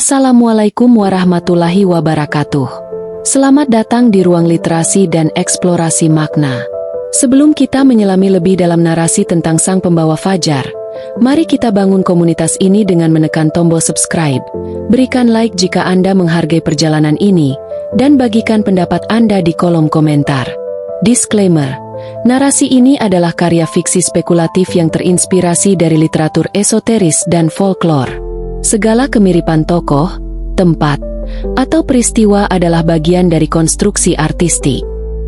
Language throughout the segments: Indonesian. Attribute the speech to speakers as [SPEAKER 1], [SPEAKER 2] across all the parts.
[SPEAKER 1] Assalamualaikum warahmatullahi wabarakatuh. Selamat datang di ruang literasi dan eksplorasi makna. Sebelum kita menyelami lebih dalam narasi tentang sang pembawa fajar, mari kita bangun komunitas ini dengan menekan tombol subscribe, berikan like jika Anda menghargai perjalanan ini, dan bagikan pendapat Anda di kolom komentar. Disclaimer, narasi ini adalah karya fiksi spekulatif yang terinspirasi dari literatur esoteris dan folklore. Segala kemiripan tokoh, tempat, atau peristiwa adalah bagian dari konstruksi artistik.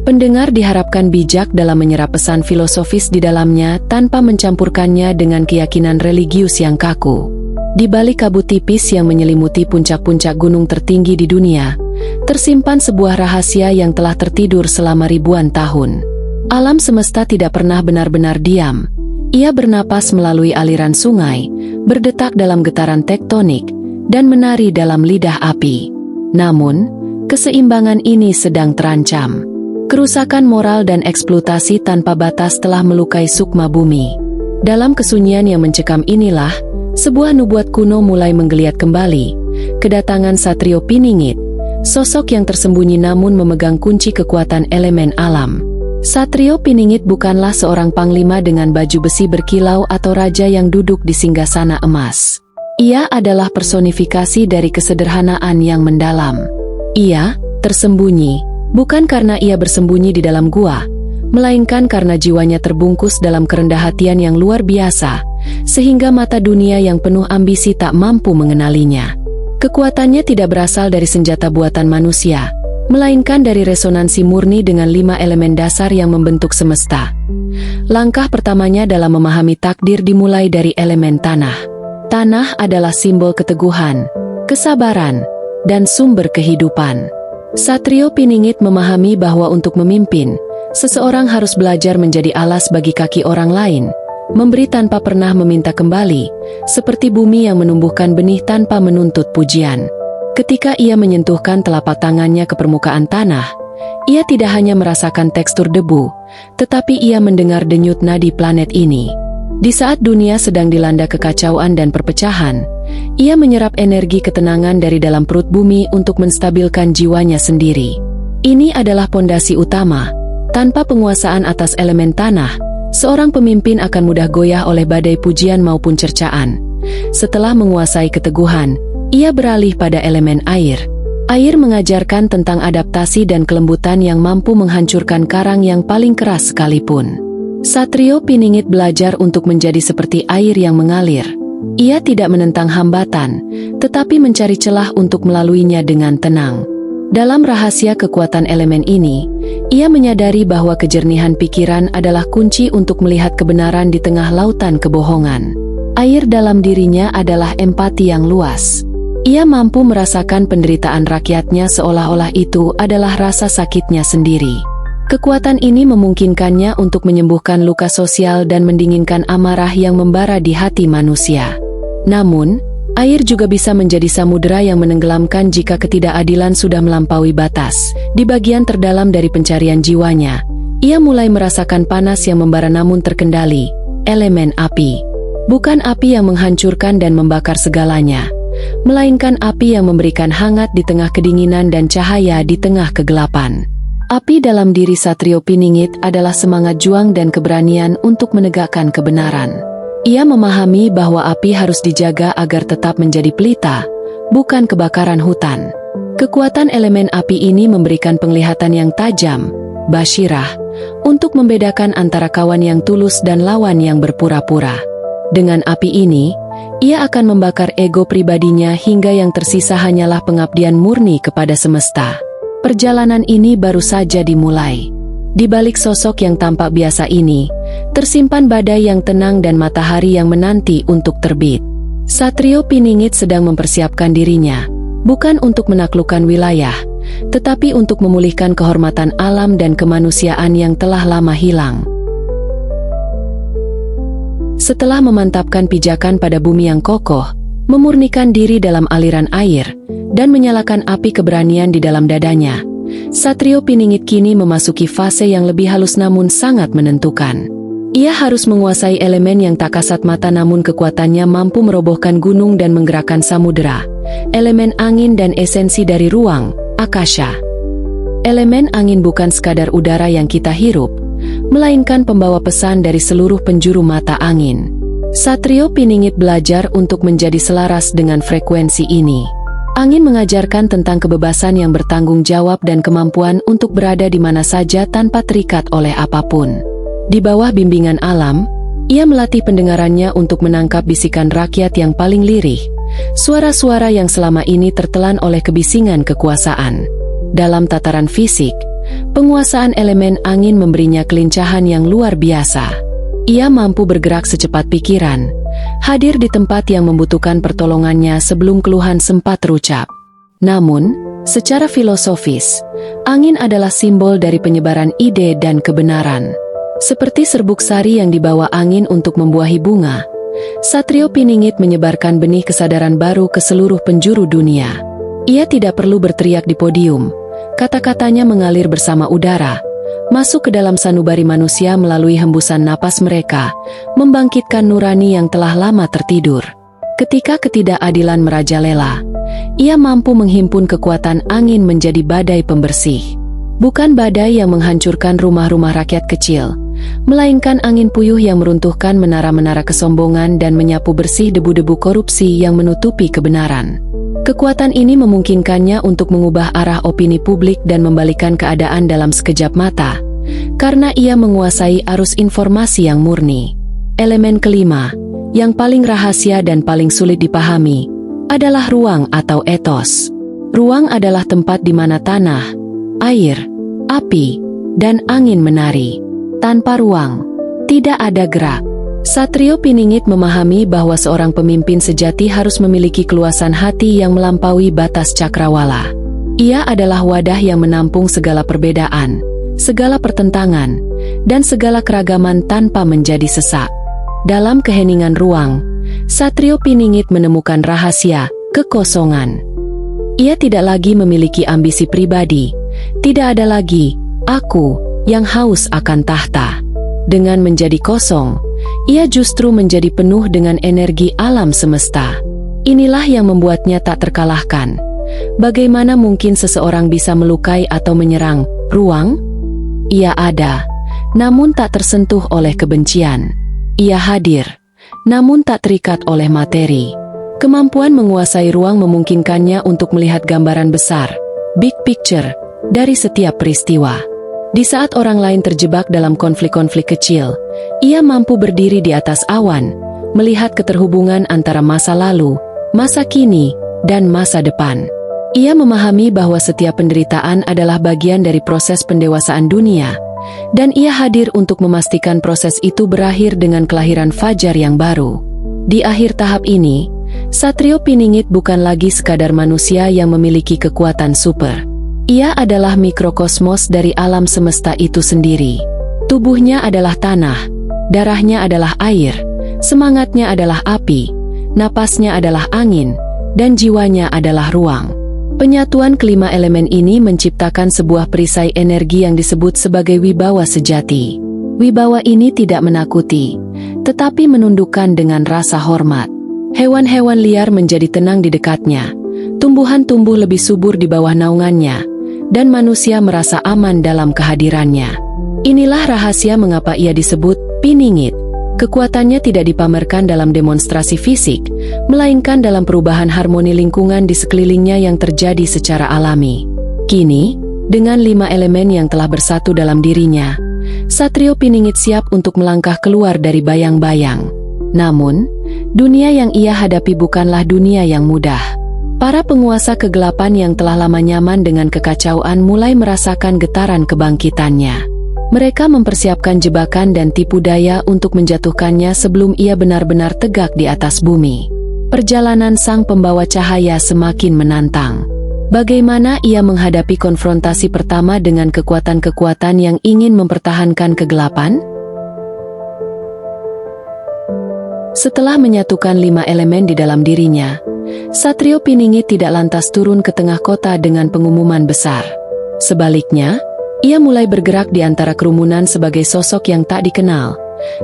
[SPEAKER 1] Pendengar diharapkan bijak dalam menyerap pesan filosofis di dalamnya tanpa mencampurkannya dengan keyakinan religius yang kaku. Di balik kabut tipis yang menyelimuti puncak-puncak gunung tertinggi di dunia, tersimpan sebuah rahasia yang telah tertidur selama ribuan tahun. Alam semesta tidak pernah benar-benar diam. Ia bernapas melalui aliran sungai, berdetak dalam getaran tektonik, dan menari dalam lidah api. Namun, keseimbangan ini sedang terancam. Kerusakan moral dan eksploitasi tanpa batas telah melukai sukma bumi. Dalam kesunyian yang mencekam inilah, sebuah nubuat kuno mulai menggeliat kembali. Kedatangan Satrio Piningit, sosok yang tersembunyi namun memegang kunci kekuatan elemen alam. Satrio Piningit bukanlah seorang panglima dengan baju besi berkilau atau raja yang duduk di singgasana emas. Ia adalah personifikasi dari kesederhanaan yang mendalam. Ia tersembunyi, bukan karena ia bersembunyi di dalam gua, melainkan karena jiwanya terbungkus dalam kerendahan yang luar biasa, sehingga mata dunia yang penuh ambisi tak mampu mengenalinya. Kekuatannya tidak berasal dari senjata buatan manusia, melainkan dari resonansi murni dengan 5 elemen dasar yang membentuk semesta. Langkah pertamanya dalam memahami takdir dimulai dari elemen tanah. Tanah adalah simbol keteguhan, kesabaran, dan sumber kehidupan. Satrio Piningit memahami bahwa untuk memimpin, seseorang harus belajar menjadi alas bagi kaki orang lain, memberi tanpa pernah meminta kembali, seperti bumi yang menumbuhkan benih tanpa menuntut pujian. Ketika ia menyentuhkan telapak tangannya ke permukaan tanah, ia tidak hanya merasakan tekstur debu, tetapi ia mendengar denyut nadi planet ini. Di saat dunia sedang dilanda kekacauan dan perpecahan, ia menyerap energi ketenangan dari dalam perut bumi untuk menstabilkan jiwanya sendiri. Ini adalah pondasi utama. Tanpa penguasaan atas elemen tanah, seorang pemimpin akan mudah goyah oleh badai pujian maupun cercaan. Setelah menguasai keteguhan, ia beralih pada elemen air. Air mengajarkan tentang adaptasi dan kelembutan yang mampu menghancurkan karang yang paling keras sekalipun. Satrio Piningit belajar untuk menjadi seperti air yang mengalir. Ia tidak menentang hambatan, tetapi mencari celah untuk melaluinya dengan tenang. Dalam rahasia kekuatan elemen ini, ia menyadari bahwa kejernihan pikiran adalah kunci untuk melihat kebenaran di tengah lautan kebohongan. Air dalam dirinya adalah empati yang luas. Ia mampu merasakan penderitaan rakyatnya seolah-olah itu adalah rasa sakitnya sendiri. Kekuatan ini memungkinkannya untuk menyembuhkan luka sosial dan mendinginkan amarah yang membara di hati manusia. Namun, air juga bisa menjadi samudera yang menenggelamkan jika ketidakadilan sudah melampaui batas. Di bagian terdalam dari pencarian jiwanya, ia mulai merasakan panas yang membara namun terkendali, elemen api. Bukan api yang menghancurkan dan membakar segalanya, melainkan api yang memberikan hangat di tengah kedinginan dan cahaya di tengah kegelapan. Api dalam diri Satrio Piningit adalah semangat juang dan keberanian untuk menegakkan kebenaran. Ia memahami bahwa api harus dijaga agar tetap menjadi pelita, bukan kebakaran hutan. Kekuatan elemen api ini memberikan penglihatan yang tajam, basyirah, untuk membedakan antara kawan yang tulus dan lawan yang berpura-pura. Dengan api ini, ia akan membakar ego pribadinya hingga yang tersisa hanyalah pengabdian murni kepada semesta. Perjalanan ini baru saja dimulai. Di balik sosok yang tampak biasa ini, tersimpan badai yang tenang dan matahari yang menanti untuk terbit. Satrio Piningit sedang mempersiapkan dirinya, bukan untuk menaklukkan wilayah, tetapi untuk memulihkan kehormatan alam dan kemanusiaan yang telah lama hilang. Setelah memantapkan pijakan pada bumi yang kokoh, memurnikan diri dalam aliran air, dan menyalakan api keberanian di dalam dadanya, Satrio Piningit kini memasuki fase yang lebih halus namun sangat menentukan. Ia harus menguasai elemen yang tak kasat mata namun kekuatannya mampu merobohkan gunung dan menggerakkan samudera. elemen angin dan esensi dari ruang, Akasha. Elemen angin bukan sekadar udara yang kita hirup, melainkan pembawa pesan dari seluruh penjuru mata angin. Satrio Piningit belajar untuk menjadi selaras dengan frekuensi ini. Angin mengajarkan tentang kebebasan yang bertanggung jawab dan kemampuan untuk berada di mana saja tanpa terikat oleh apapun. Di bawah bimbingan alam, ia melatih pendengarannya untuk menangkap bisikan rakyat yang paling lirih, suara-suara yang selama ini tertelan oleh kebisingan kekuasaan. Dalam tataran fisik, penguasaan elemen angin memberinya kelincahan yang luar biasa. Ia mampu bergerak secepat pikiran, hadir di tempat yang membutuhkan pertolongannya sebelum keluhan sempat terucap. Namun, secara filosofis, angin adalah simbol dari penyebaran ide dan kebenaran. Seperti serbuk sari yang dibawa angin untuk membuahi bunga, Satrio Piningit menyebarkan benih kesadaran baru ke seluruh penjuru dunia. Ia tidak perlu berteriak di podium, kata-katanya mengalir bersama udara, masuk ke dalam sanubari manusia melalui hembusan napas mereka, membangkitkan nurani yang telah lama tertidur. Ketika ketidakadilan merajalela, ia mampu menghimpun kekuatan angin menjadi badai pembersih. Bukan badai yang menghancurkan rumah-rumah rakyat kecil, melainkan angin puyuh yang meruntuhkan menara-menara kesombongan dan menyapu bersih debu-debu korupsi yang menutupi kebenaran. Kekuatan ini memungkinkannya untuk mengubah arah opini publik dan membalikan keadaan dalam sekejap mata, karena ia menguasai arus informasi yang murni. Elemen kelima, yang paling rahasia dan paling sulit dipahami, adalah ruang atau etos. Ruang adalah tempat di mana tanah, air, api, dan angin menari. Tanpa ruang, tidak ada gerak. Satrio Piningit memahami bahwa seorang pemimpin sejati harus memiliki keluasan hati yang melampaui batas cakrawala. Ia adalah wadah yang menampung segala perbedaan, segala pertentangan, dan segala keragaman tanpa menjadi sesak. Dalam keheningan ruang, Satrio Piningit menemukan rahasia kekosongan. Ia tidak lagi memiliki ambisi pribadi, tidak ada lagi aku yang haus akan tahta. Dengan menjadi kosong, ia justru menjadi penuh dengan energi alam semesta. Inilah yang membuatnya tak terkalahkan. Bagaimana mungkin seseorang bisa melukai atau menyerang ruang? Ia ada, namun tak tersentuh oleh kebencian. Ia hadir, namun tak terikat oleh materi. Kemampuan menguasai ruang memungkinkannya untuk melihat gambaran besar, big picture, dari setiap peristiwa. Di saat orang lain terjebak dalam konflik-konflik kecil, ia mampu berdiri di atas awan, melihat keterhubungan antara masa lalu, masa kini, dan masa depan. Ia memahami bahwa setiap penderitaan adalah bagian dari proses pendewasaan dunia, dan ia hadir untuk memastikan proses itu berakhir dengan kelahiran fajar yang baru. Di akhir tahap ini, Satrio Piningit bukan lagi sekadar manusia yang memiliki kekuatan super. Ia adalah mikrokosmos dari alam semesta itu sendiri. Tubuhnya adalah tanah, darahnya adalah air, semangatnya adalah api, napasnya adalah angin, dan jiwanya adalah ruang. Penyatuan kelima elemen ini menciptakan sebuah perisai energi yang disebut sebagai wibawa sejati. Wibawa ini tidak menakuti, tetapi menundukkan dengan rasa hormat. Hewan-hewan liar menjadi tenang di dekatnya, tumbuhan tumbuh lebih subur di bawah naungannya, dan manusia merasa aman dalam kehadirannya. Inilah rahasia mengapa ia disebut Piningit. Kekuatannya tidak dipamerkan dalam demonstrasi fisik, melainkan dalam perubahan harmoni lingkungan di sekelilingnya yang terjadi secara alami. Kini, dengan 5 elemen yang telah bersatu dalam dirinya, Satrio Piningit siap untuk melangkah keluar dari bayang-bayang. Namun, dunia yang ia hadapi bukanlah dunia yang mudah. Para penguasa kegelapan yang telah lama nyaman dengan kekacauan mulai merasakan getaran kebangkitannya. Mereka mempersiapkan jebakan dan tipu daya untuk menjatuhkannya sebelum ia benar-benar tegak di atas bumi. Perjalanan sang pembawa cahaya semakin menantang. Bagaimana ia menghadapi konfrontasi pertama dengan kekuatan-kekuatan yang ingin mempertahankan kegelapan? Setelah menyatukan 5 elemen di dalam dirinya, Satrio Piningit tidak lantas turun ke tengah kota dengan pengumuman besar. Sebaliknya, ia mulai bergerak di antara kerumunan sebagai sosok yang tak dikenal,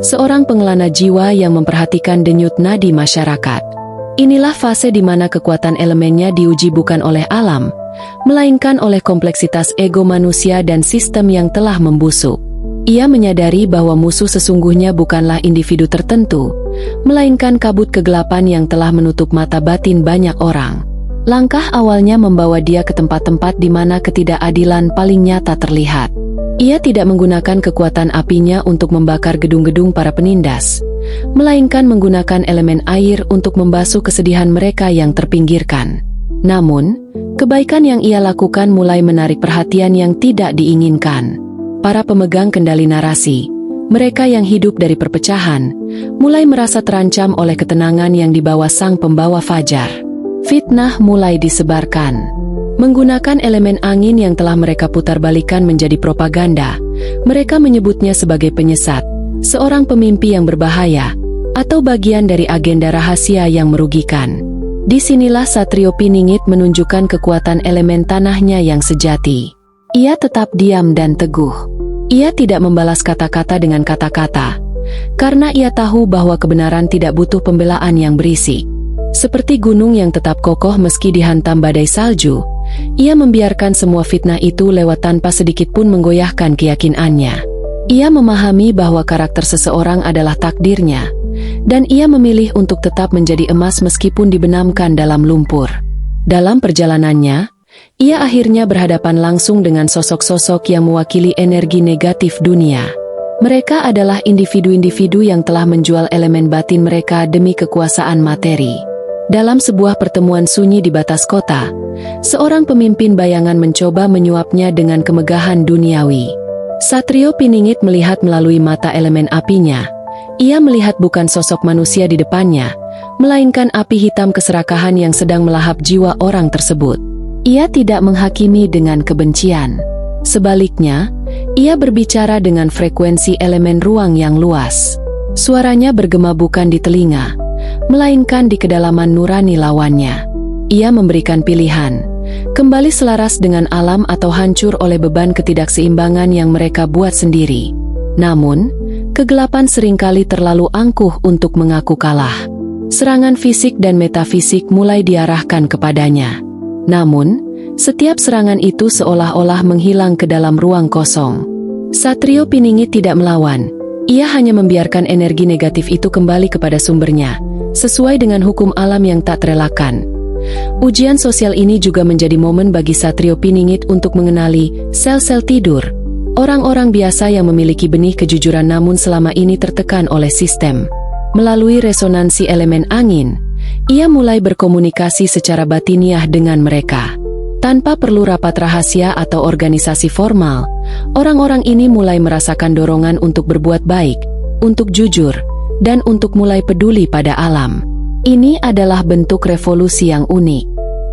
[SPEAKER 1] seorang pengelana jiwa yang memperhatikan denyut nadi masyarakat. Inilah fase di mana kekuatan elemennya diuji bukan oleh alam, melainkan oleh kompleksitas ego manusia dan sistem yang telah membusuk. Ia menyadari bahwa musuh sesungguhnya bukanlah individu tertentu, melainkan kabut kegelapan yang telah menutup mata batin banyak orang. Langkah awalnya membawa dia ke tempat-tempat di mana ketidakadilan paling nyata terlihat. Ia tidak menggunakan kekuatan apinya untuk membakar gedung-gedung para penindas, melainkan menggunakan elemen air untuk membasuh kesedihan mereka yang terpinggirkan. Namun, kebaikan yang ia lakukan mulai menarik perhatian yang tidak diinginkan. Para pemegang kendali narasi, mereka yang hidup dari perpecahan, mulai merasa terancam oleh ketenangan yang dibawa sang pembawa fajar. Fitnah mulai disebarkan. Menggunakan elemen angin yang telah mereka putarbalikan menjadi propaganda, mereka menyebutnya sebagai penyesat, seorang pemimpi yang berbahaya, atau bagian dari agenda rahasia yang merugikan. Disinilah Satrio Piningit menunjukkan kekuatan elemen tanahnya yang sejati. Ia tetap diam dan teguh. Ia tidak membalas kata-kata dengan kata-kata, karena ia tahu bahwa kebenaran tidak butuh pembelaan yang berisik. Seperti gunung yang tetap kokoh meski dihantam badai salju, ia membiarkan semua fitnah itu lewat tanpa sedikit pun menggoyahkan keyakinannya. Ia memahami bahwa karakter seseorang adalah takdirnya, dan ia memilih untuk tetap menjadi emas meskipun dibenamkan dalam lumpur. Dalam perjalanannya, ia akhirnya berhadapan langsung dengan sosok-sosok yang mewakili energi negatif dunia. Mereka adalah individu-individu yang telah menjual elemen batin mereka demi kekuasaan materi. Dalam sebuah pertemuan sunyi di batas kota, seorang pemimpin bayangan mencoba menyuapnya dengan kemegahan duniawi. Satrio Piningit melihat melalui mata elemen apinya. Ia melihat bukan sosok manusia di depannya, melainkan api hitam keserakahan yang sedang melahap jiwa orang tersebut. Ia tidak menghakimi dengan kebencian. Sebaliknya, ia berbicara dengan frekuensi elemen ruang yang luas. Suaranya bergema bukan di telinga, melainkan di kedalaman nurani lawannya. Ia memberikan pilihan, kembali selaras dengan alam atau hancur oleh beban ketidakseimbangan yang mereka buat sendiri. Namun, kegelapan seringkali terlalu angkuh untuk mengaku kalah. Serangan fisik dan metafisik mulai diarahkan kepadanya. Namun, setiap serangan itu seolah-olah menghilang ke dalam ruang kosong. Satrio Piningit tidak melawan. Ia hanya membiarkan energi negatif itu kembali kepada sumbernya, sesuai dengan hukum alam yang tak terelakkan. Ujian sosial ini juga menjadi momen bagi Satrio Piningit untuk mengenali sel-sel tidur, orang-orang biasa yang memiliki benih kejujuran namun selama ini tertekan oleh sistem. Melalui resonansi elemen angin, ia mulai berkomunikasi secara batiniah dengan mereka. Tanpa perlu rapat rahasia atau organisasi formal, orang-orang ini mulai merasakan dorongan untuk berbuat baik, untuk jujur, dan untuk mulai peduli pada alam. Ini adalah bentuk revolusi yang unik.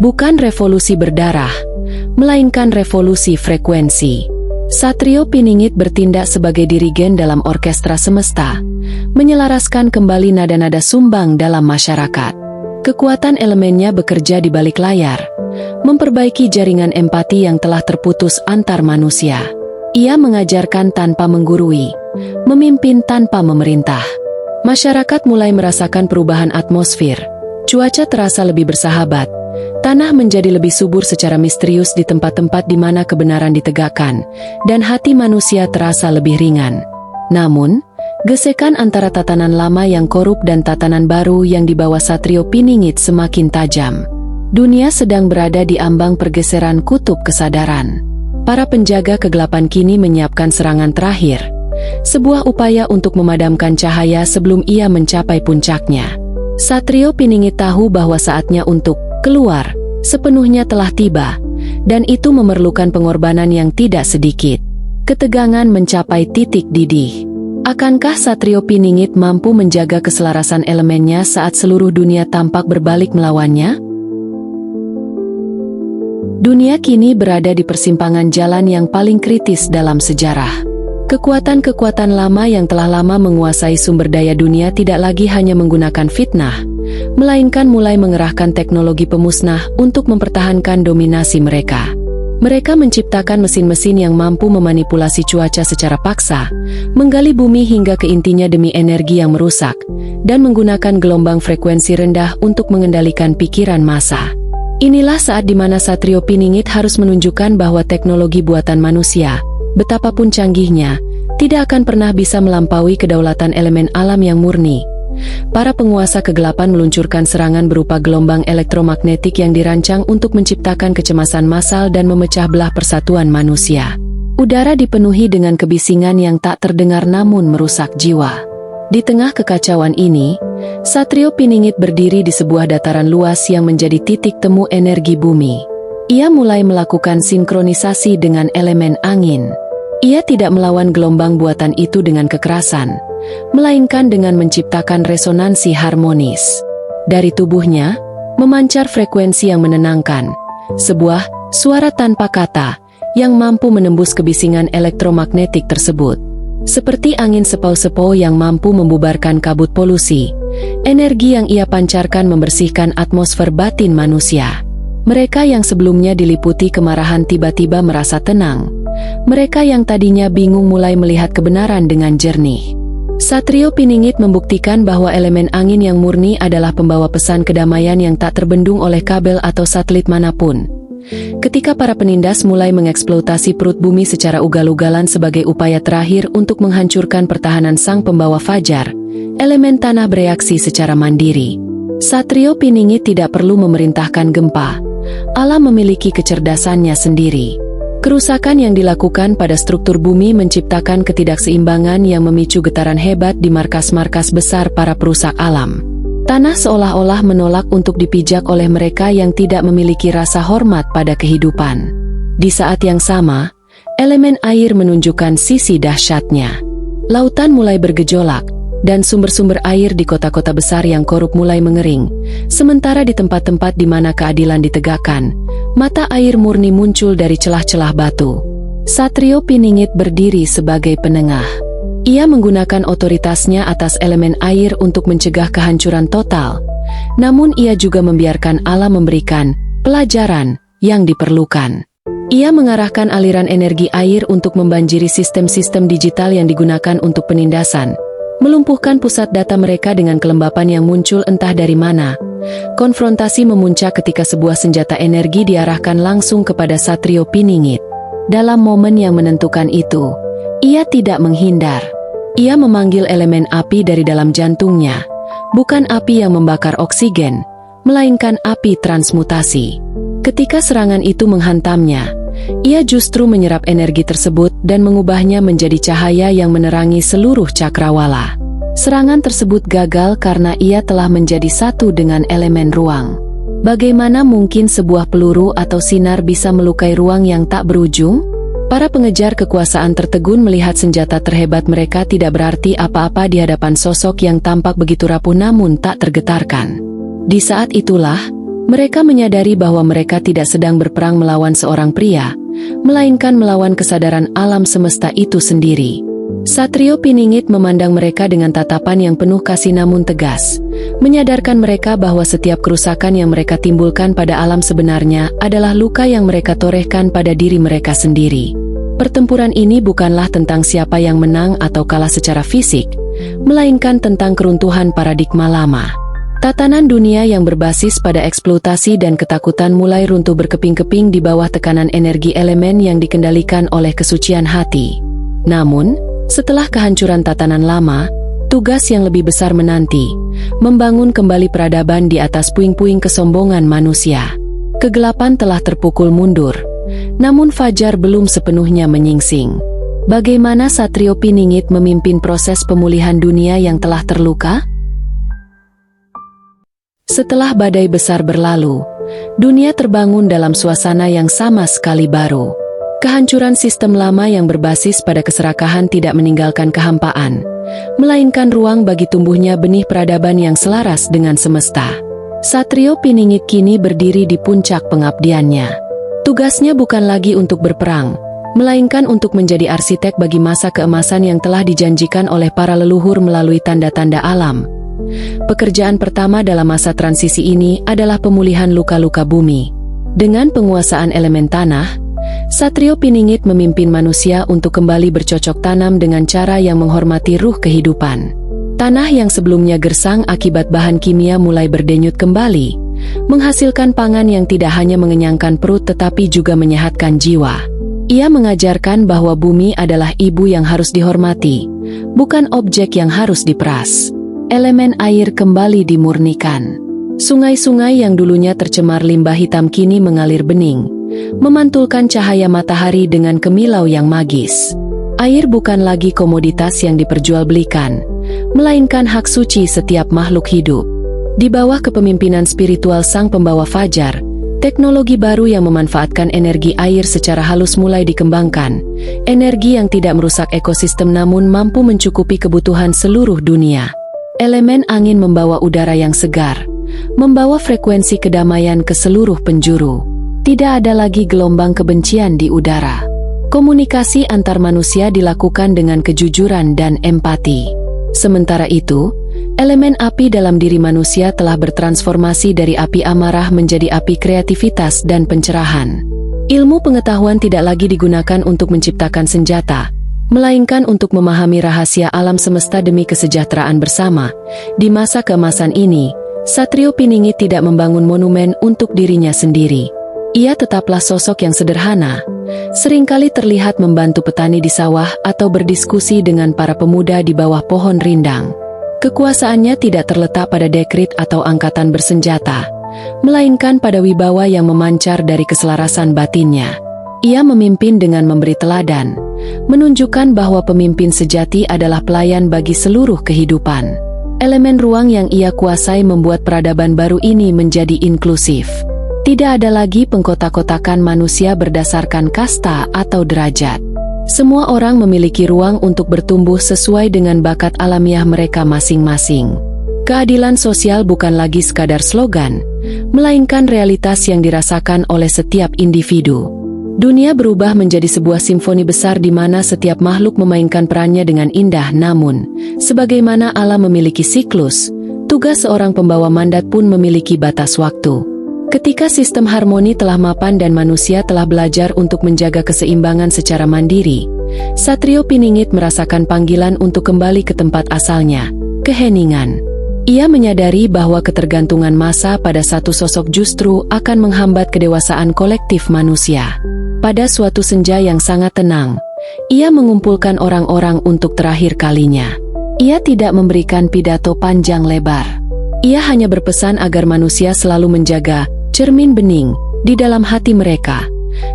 [SPEAKER 1] Bukan revolusi berdarah, melainkan revolusi frekuensi. Satrio Piningit bertindak sebagai dirigen dalam orkestra semesta, menyelaraskan kembali nada-nada sumbang dalam masyarakat. Kekuatan elemennya bekerja di balik layar, memperbaiki jaringan empati yang telah terputus antar manusia. Ia mengajarkan tanpa menggurui, memimpin tanpa memerintah. Masyarakat mulai merasakan perubahan atmosfer. Cuaca terasa lebih bersahabat. Tanah menjadi lebih subur secara misterius di tempat-tempat di mana kebenaran ditegakkan, dan hati manusia terasa lebih ringan. Namun, gesekan antara tatanan lama yang korup dan tatanan baru yang dibawa Satrio Piningit semakin tajam. Dunia sedang berada di ambang pergeseran kutub kesadaran. Para penjaga kegelapan kini menyiapkan serangan terakhir, sebuah upaya untuk memadamkan cahaya sebelum ia mencapai puncaknya. Satrio Piningit tahu bahwa saatnya untuk keluar sepenuhnya telah tiba, dan itu memerlukan pengorbanan yang tidak sedikit. Ketegangan mencapai titik didih. Akankah Satrio Piningit mampu menjaga keselarasan elemennya saat seluruh dunia tampak berbalik melawannya? Dunia kini berada di persimpangan jalan yang paling kritis dalam sejarah. Kekuatan-kekuatan lama yang telah lama menguasai sumber daya dunia tidak lagi hanya menggunakan fitnah, melainkan mulai mengerahkan teknologi pemusnah untuk mempertahankan dominasi mereka. Mereka menciptakan mesin-mesin yang mampu memanipulasi cuaca secara paksa, menggali bumi hingga ke intinya demi energi yang merusak, dan menggunakan gelombang frekuensi rendah untuk mengendalikan pikiran massa. Inilah saat di mana Satrio Piningit harus menunjukkan bahwa teknologi buatan manusia, betapapun canggihnya, tidak akan pernah bisa melampaui kedaulatan elemen alam yang murni. Para penguasa kegelapan meluncurkan serangan berupa gelombang elektromagnetik yang dirancang untuk menciptakan kecemasan massal dan memecah belah persatuan manusia. Udara dipenuhi dengan kebisingan yang tak terdengar namun merusak jiwa. Di tengah kekacauan ini, Satrio Piningit berdiri di sebuah dataran luas yang menjadi titik temu energi bumi. Ia mulai melakukan sinkronisasi dengan elemen angin. Ia tidak melawan gelombang buatan itu dengan kekerasan, melainkan dengan menciptakan resonansi harmonis. Dari tubuhnya, memancar frekuensi yang menenangkan, sebuah suara tanpa kata yang mampu menembus kebisingan elektromagnetik tersebut. Seperti angin sepau-sepau yang mampu membubarkan kabut polusi, energi yang ia pancarkan membersihkan atmosfer batin manusia. Mereka yang sebelumnya diliputi kemarahan tiba-tiba merasa tenang. Mereka yang tadinya bingung mulai melihat kebenaran dengan jernih. Satrio Piningit membuktikan bahwa elemen angin yang murni adalah pembawa pesan kedamaian yang tak terbendung oleh kabel atau satelit manapun. Ketika para penindas mulai mengeksploitasi perut bumi secara ugal-ugalan sebagai upaya terakhir untuk menghancurkan pertahanan sang pembawa fajar, elemen tanah bereaksi secara mandiri. Satrio Piningit tidak perlu memerintahkan gempa. Alam memiliki kecerdasannya sendiri. Kerusakan yang dilakukan pada struktur bumi menciptakan ketidakseimbangan yang memicu getaran hebat di markas-markas besar para perusak alam. Tanah seolah-olah menolak untuk dipijak oleh mereka yang tidak memiliki rasa hormat pada kehidupan. Di saat yang sama, elemen air menunjukkan sisi dahsyatnya. Lautan mulai bergejolak, dan sumber-sumber air di kota-kota besar yang korup mulai mengering. Sementara di tempat-tempat di mana keadilan ditegakkan, mata air murni muncul dari celah-celah batu. Satrio Piningit berdiri sebagai penengah. Ia menggunakan otoritasnya atas elemen air untuk mencegah kehancuran total. Namun ia juga membiarkan alam memberikan pelajaran yang diperlukan. Ia mengarahkan aliran energi air untuk membanjiri sistem-sistem digital yang digunakan untuk penindasan, melumpuhkan pusat data mereka dengan kelembapan yang muncul entah dari mana. Konfrontasi memuncak ketika sebuah senjata energi diarahkan langsung kepada Satrio Piningit. Dalam momen yang menentukan itu, ia tidak menghindar. Ia memanggil elemen api dari dalam jantungnya, bukan api yang membakar oksigen, melainkan api transmutasi. Ketika serangan itu menghantamnya, ia justru menyerap energi tersebut dan mengubahnya menjadi cahaya yang menerangi seluruh cakrawala. Serangan tersebut gagal karena ia telah menjadi satu dengan elemen ruang. Bagaimana mungkin sebuah peluru atau sinar bisa melukai ruang yang tak berujung? Para pengejar kekuasaan tertegun melihat senjata terhebat mereka tidak berarti apa-apa di hadapan sosok yang tampak begitu rapuh namun tak tergetarkan. Di saat itulah, mereka menyadari bahwa mereka tidak sedang berperang melawan seorang pria, melainkan melawan kesadaran alam semesta itu sendiri. Satrio Piningit memandang mereka dengan tatapan yang penuh kasih namun tegas, menyadarkan mereka bahwa setiap kerusakan yang mereka timbulkan pada alam sebenarnya adalah luka yang mereka torehkan pada diri mereka sendiri. Pertempuran ini bukanlah tentang siapa yang menang atau kalah secara fisik, melainkan tentang keruntuhan paradigma lama. Tatanan dunia yang berbasis pada eksploitasi dan ketakutan mulai runtuh berkeping-keping di bawah tekanan energi elemen yang dikendalikan oleh kesucian hati. Namun, setelah kehancuran tatanan lama, tugas yang lebih besar menanti, membangun kembali peradaban di atas puing-puing kesombongan manusia. Kegelapan telah terpukul mundur, namun fajar belum sepenuhnya menyingsing. Bagaimana Satrio Piningit memimpin proses pemulihan dunia yang telah terluka? Setelah badai besar berlalu, dunia terbangun dalam suasana yang sama sekali baru. Kehancuran sistem lama yang berbasis pada keserakahan tidak meninggalkan kehampaan, melainkan ruang bagi tumbuhnya benih peradaban yang selaras dengan semesta. Satrio Piningit kini berdiri di puncak pengabdiannya. Tugasnya bukan lagi untuk berperang, melainkan untuk menjadi arsitek bagi masa keemasan yang telah dijanjikan oleh para leluhur melalui tanda-tanda alam. Pekerjaan pertama dalam masa transisi ini adalah pemulihan luka-luka bumi. Dengan penguasaan elemen tanah, Satrio Piningit memimpin manusia untuk kembali bercocok tanam dengan cara yang menghormati ruh kehidupan. Tanah yang sebelumnya gersang akibat bahan kimia mulai berdenyut kembali, menghasilkan pangan yang tidak hanya mengenyangkan perut tetapi juga menyehatkan jiwa. Ia mengajarkan bahwa bumi adalah ibu yang harus dihormati, bukan objek yang harus diperas. Elemen air kembali dimurnikan. Sungai-sungai yang dulunya tercemar limbah hitam kini mengalir bening, memantulkan cahaya matahari dengan kemilau yang magis. Air bukan lagi komoditas yang diperjualbelikan, melainkan hak suci setiap makhluk hidup. Di bawah kepemimpinan spiritual Sang Pembawa Fajar, teknologi baru yang memanfaatkan energi air secara halus mulai dikembangkan. Energi yang tidak merusak ekosistem namun mampu mencukupi kebutuhan seluruh dunia. Elemen angin membawa udara yang segar, membawa frekuensi kedamaian ke seluruh penjuru. Tidak ada lagi gelombang kebencian di udara. Komunikasi antar manusia dilakukan dengan kejujuran dan empati. Sementara itu, elemen api dalam diri manusia telah bertransformasi dari api amarah menjadi api kreativitas dan pencerahan. Ilmu pengetahuan tidak lagi digunakan untuk menciptakan senjata, melainkan untuk memahami rahasia alam semesta demi kesejahteraan bersama. Di masa keemasan ini, Satrio Piningit tidak membangun monumen untuk dirinya sendiri. Ia tetaplah sosok yang sederhana, seringkali terlihat membantu petani di sawah atau berdiskusi dengan para pemuda di bawah pohon rindang. Kekuasaannya tidak terletak pada dekrit atau angkatan bersenjata, melainkan pada wibawa yang memancar dari keselarasan batinnya. Ia memimpin dengan memberi teladan, menunjukkan bahwa pemimpin sejati adalah pelayan bagi seluruh kehidupan. Elemen ruang yang ia kuasai membuat peradaban baru ini menjadi inklusif. Tidak ada lagi pengkotak-kotakan manusia berdasarkan kasta atau derajat. Semua orang memiliki ruang untuk bertumbuh sesuai dengan bakat alamiah mereka masing-masing. Keadilan sosial bukan lagi sekadar slogan, melainkan realitas yang dirasakan oleh setiap individu. Dunia berubah menjadi sebuah simfoni besar di mana setiap makhluk memainkan perannya dengan indah. Namun, sebagaimana alam memiliki siklus, tugas seorang pembawa mandat pun memiliki batas waktu. Ketika sistem harmoni telah mapan dan manusia telah belajar untuk menjaga keseimbangan secara mandiri, Satrio Piningit merasakan panggilan untuk kembali ke tempat asalnya, keheningan. Ia menyadari bahwa ketergantungan massa pada satu sosok justru akan menghambat kedewasaan kolektif manusia. Pada suatu senja yang sangat tenang, ia mengumpulkan orang-orang untuk terakhir kalinya. Ia tidak memberikan pidato panjang lebar. Ia hanya berpesan agar manusia selalu menjaga cermin bening di dalam hati mereka,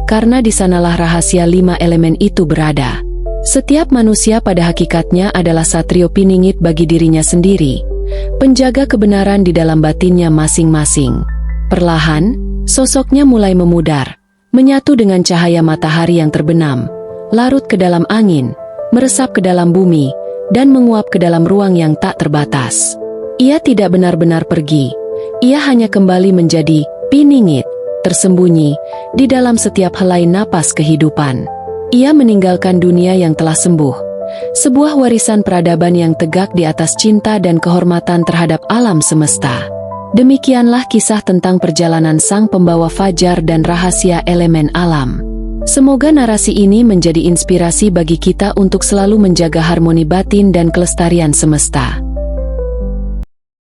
[SPEAKER 1] karena di sanalah rahasia 5 elemen itu berada. Setiap manusia pada hakikatnya adalah Satrio Piningit bagi dirinya sendiri, penjaga kebenaran di dalam batinnya masing-masing. Perlahan, sosoknya mulai memudar, menyatu dengan cahaya matahari yang terbenam, larut ke dalam angin, meresap ke dalam bumi, dan menguap ke dalam ruang yang tak terbatas. Ia tidak benar-benar pergi, ia hanya kembali menjadi Piningit, tersembunyi di dalam setiap helai napas kehidupan. Ia meninggalkan dunia yang telah sembuh, sebuah warisan peradaban yang tegak di atas cinta dan kehormatan terhadap alam semesta. Demikianlah kisah tentang perjalanan Sang Pembawa Fajar dan rahasia elemen alam. Semoga narasi ini menjadi inspirasi bagi kita untuk selalu menjaga harmoni batin dan kelestarian semesta.